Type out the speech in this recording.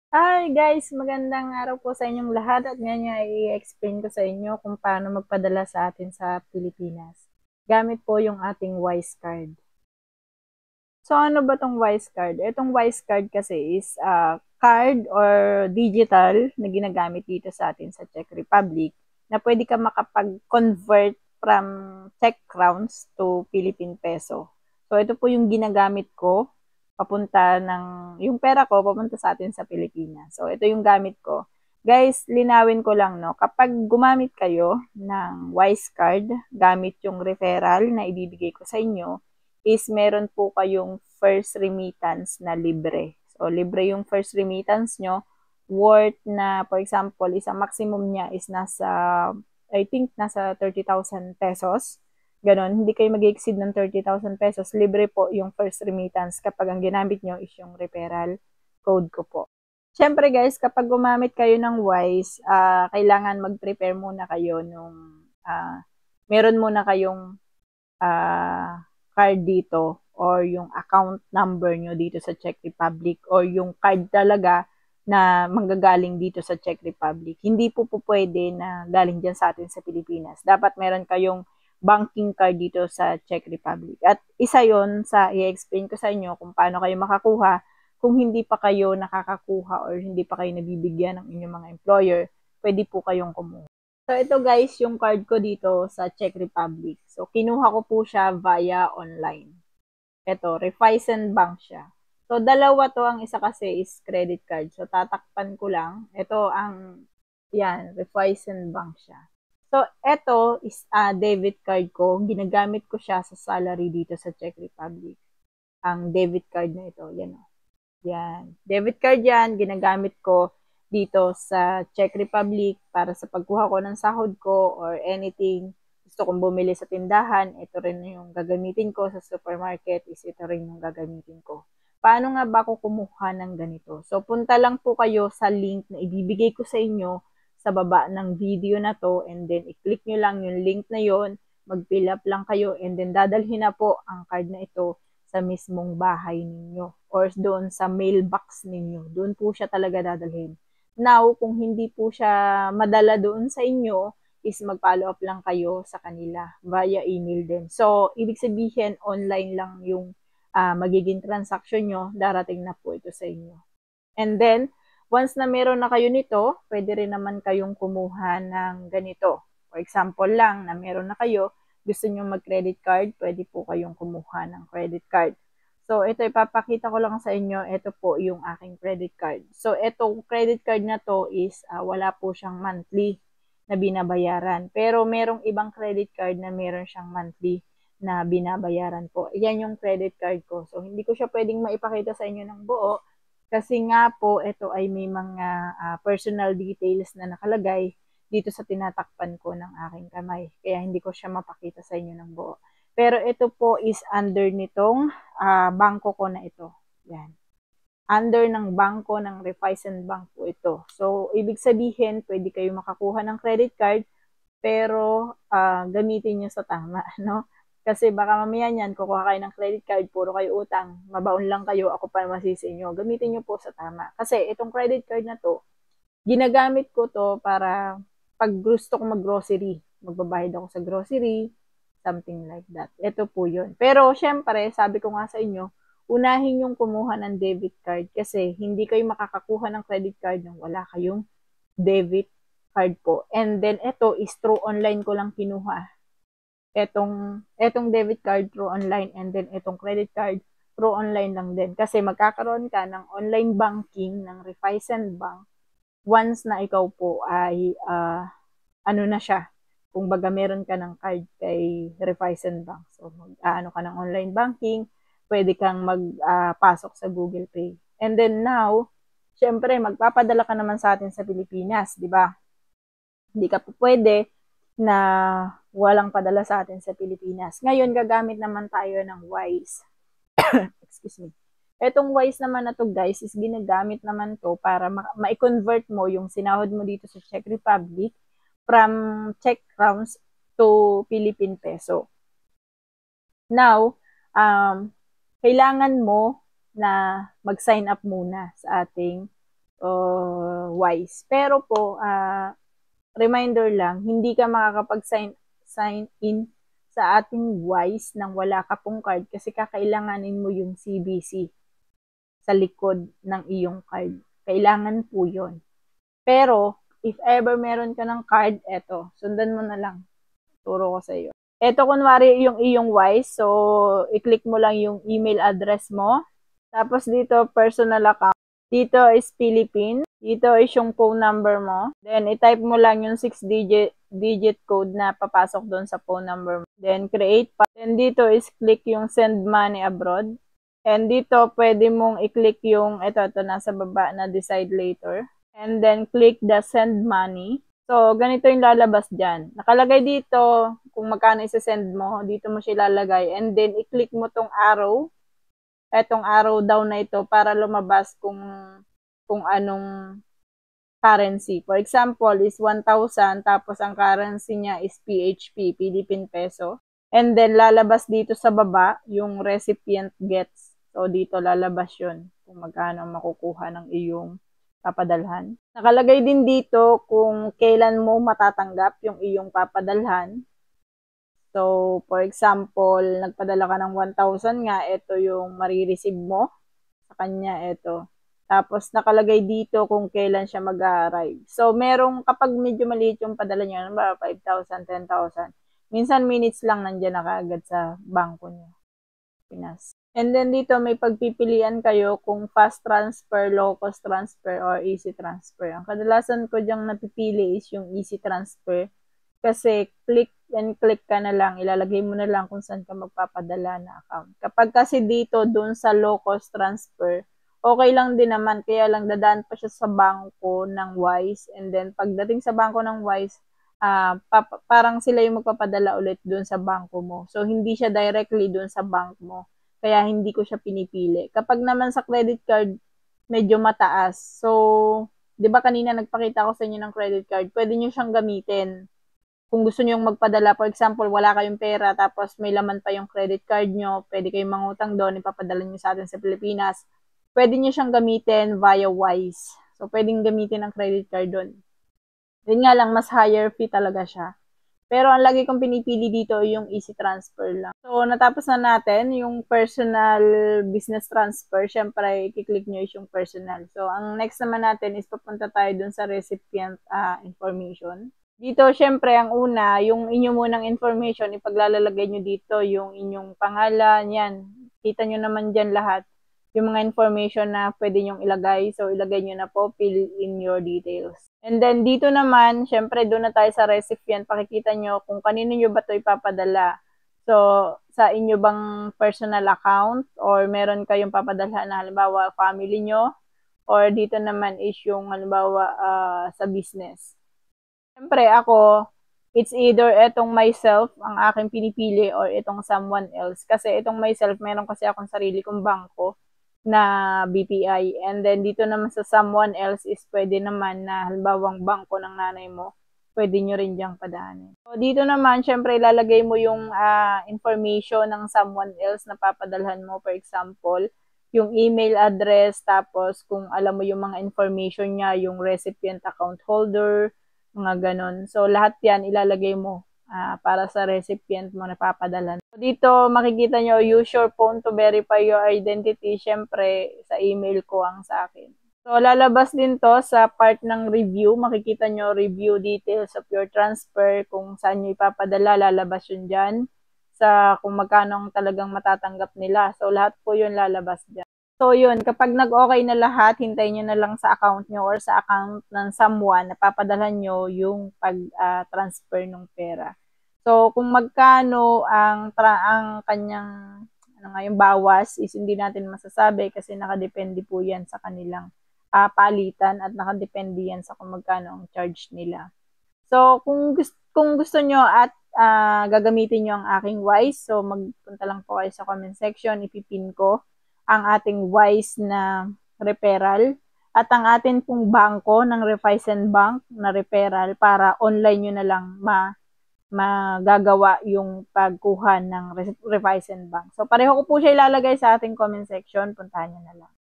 Hi guys, magandang araw po sa inyong lahat at ngayon ay i-explain ko sa inyo kung paano magpadala sa atin sa Pilipinas. Gamit po yung ating Wise card. So ano ba tong Wise card? Itong Wise card kasi is card or digital na ginagamit dito sa atin sa Czech Republic na pwede ka makapag-convert from Czech crowns to Philippine peso. So ito po yung ginagamit ko papunta ng yung pera ko papunta sa atin sa Pilipinas. So ito yung gamit ko. Guys, linawin ko lang no, kapag gumamit kayo ng Wise card gamit yung referral na ibibigay ko sa inyo, is meron po kayong first remittance na libre. So, libre yung first remittance nyo worth na, for example, isang maximum niya is I think, nasa 30,000 pesos. Ganon, hindi kayo mag-exceed ng 30,000 pesos. Libre po yung first remittance kapag ang ginamit nyo is yung referral code ko po. Siyempre guys, kapag gumamit kayo ng Wise, kailangan mag-prepare muna kayo meron muna kayong card dito or yung account number nyo dito sa Czech Republic or yung card talaga na manggagaling dito sa Czech Republic. Hindi po pwede na galing dyan sa atin sa Pilipinas. Dapat meron kayong banking card dito sa Czech Republic. At isa yon sa i-explain ko sa inyo kung paano kayo makakuha kung hindi pa kayo nakakakuha or hindi pa kayo nabibigyan ng inyong mga employer, pwede po kayong kumuha. So, ito guys, yung card ko dito sa Czech Republic. So, kinuha ko po siya via online. Ito, Raiffeisen Bank siya. So, dalawa to. Ang isa kasi is credit card. So, tatakpan ko lang. Ito yan, Raiffeisen Bank siya. So, ito is debit card ko. Ginagamit ko siya sa salary dito sa Czech Republic. Ang debit card na ito, yan o. Yan. Debit card yan, ginagamit ko dito sa Czech Republic para sa pagkuha ko ng sahod ko or anything. Gusto kong bumili sa tindahan, ito rin yung gagamitin ko sa supermarket, is ito rin yung gagamitin ko. Paano nga ba ako kumuha ng ganito? So, punta lang po kayo sa link na ibibigay ko sa inyo sa baba ng video na to and then i-click nyo lang yung link na yon, mag-fill up lang kayo and then dadalhin na po ang card na ito sa mismong bahay ninyo or doon sa mailbox ninyo. Doon po siya talaga dadalhin. Now, kung hindi po siya madala doon sa inyo, is mag-follow up lang kayo sa kanila via email din. So, ibig sabihin, online lang yung magiging transaction nyo, darating na po ito sa inyo. And then, once na meron na kayo nito, pwede rin naman kayong kumuha ng ganito. For example lang, na meron na kayo, gusto nyo mag-credit card, pwede po kayong kumuha ng credit card. So, ito ipapakita ko lang sa inyo. Ito po yung aking credit card. So, itong credit card na to is wala po siyang monthly na binabayaran. Pero merong ibang credit card na meron siyang monthly na binabayaran po. Yan yung credit card ko. So, hindi ko siya pwedeng maipakita sa inyo ng buo kasi nga po, ito ay may mga personal details na nakalagay dito sa tinatakpan ko ng aking kamay. Kaya hindi ko siya mapakita sa inyo ng buo. Pero ito po is under nitong bangko ko na ito. Yan. Under ng bangko ng Raiffeisen Bank po ito. So, ibig sabihin, pwede kayo makakuha ng credit card, pero gamitin nyo sa tama, no? Kasi baka mamaya niyan, kukuha kayo ng credit card, puro kayo utang, mabaon lang kayo, ako pa masisi nyo. Gamitin nyo po sa tama. Kasi itong credit card na to, ginagamit ko to para pag gusto ko mag-grocery, magbabayad ako sa grocery, something like that. Ito po yun. Pero syempre, sabi ko nga sa inyo, unahin yung kumuha ng debit card kasi hindi kayo makakakuha ng credit card nang wala kayong debit card po. And then ito is through online ko lang kinuha. Etong debit card through online and then etong credit card through online lang din. Kasi magkakaroon ka ng online banking ng Raiffeisen Bank once na ikaw po ay ano na siya. Kung baga meron ka ng card kay Raiffeisen Bank. So ano ka ng online banking, pwede kang magpasok sa Google Pay. And then now, syempre magpapadala ka naman sa atin sa Pilipinas, di ba? Hindi ka po pwede na walang padala sa atin sa Pilipinas. Ngayon, gagamit naman tayo ng Wise. Excuse me. Etong Wise naman na to guys is ginagamit naman to para ma-convert mo yung sinahod mo dito sa Czech Republic from Czech crowns to Philippine peso. Now, kailangan mo na mag-sign up muna sa ating Wise. Pero po, reminder lang, hindi ka makakapag-sign in sa ating Wise nang wala ka pong card kasi kakailanganin mo yung CVC sa likod ng iyong card. Kailangan po yun. Pero, if ever meron ka ng card, eto, sundan mo na lang. Turo ko sa iyo. Eto, kunwari yung iyong Wise. So, i-click mo lang yung email address mo. Tapos dito, personal account. Dito is Philippines. Dito is yung phone number mo. Then, i-type mo lang yung 6-digit code na papasok doon sa phone number mo. Then, create pa. Then, dito is click yung send money abroad. And dito, pwede mong i-click yung, ito, nasa baba na decide later. And then, click the send money. So, ganito yung lalabas dyan. Nakalagay dito kung magkano isa-send mo. Dito mo siya ilalagay. And then, i-click mo tong arrow. Etong arrow down na ito para lumabas kung anong currency. For example, is 1,000 tapos ang currency niya is PHP, Philippine Peso. And then, lalabas dito sa baba yung recipient gets. So, dito lalabas yun kung magkano makukuha ng iyong papadalhan. Nakalagay din dito kung kailan mo matatanggap yung iyong papadalhan. So, for example, nagpadala ka ng 1,000 nga, ito yung marireceive mo sa kanya, ito. Tapos, nakalagay dito kung kailan siya mag-arrive. So, kapag medyo maliit yung padala niya, 5,000, 10,000, minsan minutes lang nandiyan na kaagad sa bangko niya. Pinas. And then dito may pagpipilian kayo kung fast transfer, low cost transfer, or easy transfer. Ang kadalasan ko diyang napipili is yung easy transfer kasi click and click ka na lang, ilalagay mo na lang kung saan ka magpapadala na account. Kapag kasi dito dun sa low cost transfer, okay lang din naman, kaya lang dadaan pa siya sa bangko ng Wise, and then pagdating sa bangko ng Wise, parang sila yung magpapadala ulit dun sa bangko mo. So, hindi siya directly dun sa bank mo. Kaya hindi ko siya pinipili. Kapag naman sa credit card, medyo mataas. So, di ba kanina nagpakita ko sa inyo ng credit card, pwede nyo siyang gamitin. Kung gusto nyo magpadala, for example, wala kayong pera, tapos may laman pa yung credit card nyo, pwede kayong mangutang doon, ipapadala nyo sa atin sa Pilipinas. Pwede nyo siyang gamitin via Wise. So, pwedeng gamitin ang credit card doon. Yun nga lang, mas higher fee talaga siya. Pero ang lagi kong pinipili dito yung easy transfer lang. So, natapos na natin yung personal business transfer. Siyempre, i-click nyo yung personal. So, ang next naman natin is papunta tayo dun sa recipient information. Dito, syempre, ang una, yung inyo munang information, ipaglalagay nyo dito yung inyong pangalan, yan. Kita nyo naman dyan lahat. Yung mga information na pwede nyong ilagay. So, ilagay nyo na po, fill in your details. And then, dito naman, syempre, doon na tayo sa recipient. Pakikita nyo kung kanino nyo ba ito ipapadala. So, sa inyo bang personal account or meron kayong papadala na halimbawa family nyo, or dito naman is yung halimbawa sa business. Syempre, ako, it's either etong myself ang aking pinipili or itong someone else. Kasi itong myself, meron kasi akong sarili kong bangko na BPI. And then, dito naman sa someone else is pwede naman na halimbawang bangko ng nanay mo, pwede nyo rin diyang padaanin. So, dito naman, syempre, ilalagay mo yung information ng someone else na papadalhan mo. For example, yung email address, tapos kung alam mo yung mga information niya, yung recipient account holder, mga ganon. So, lahat yan ilalagay mo para sa recipient mo na papadala. So, dito makikita nyo, use your phone to verify your identity. Syempre, sa email ko ang sa akin. So, lalabas din to sa part ng review. Makikita nyo, review details of your transfer. Kung saan nyo ipapadala, lalabas yun dyan. Sa kung magkano ang talagang matatanggap nila. So, lahat po yun lalabas dyan. So, yun, kapag nag-okay na lahat, hintayin nyo na lang sa account nyo or sa account ng someone na papadalhan nyo yung pag-transfer ng pera. So, kung magkano ang kanyang yung bawas is hindi natin masasabi kasi nakadepende po yan sa kanilang palitan at nakadepende yan sa kung magkano ang charge nila. So, kung gusto nyo at gagamitin nyo ang aking Wise, so magpunta lang po kayo sa comment section, ipipin ko ang ating Wise na referral at ang atin pong bangko ng Raiffeisen Bank na referral para online nyo na lang magagawa yung pagkuha ng Raiffeisen Bank. So, pareho ko po siya ilalagay sa ating comment section. Puntahan nyo na lang.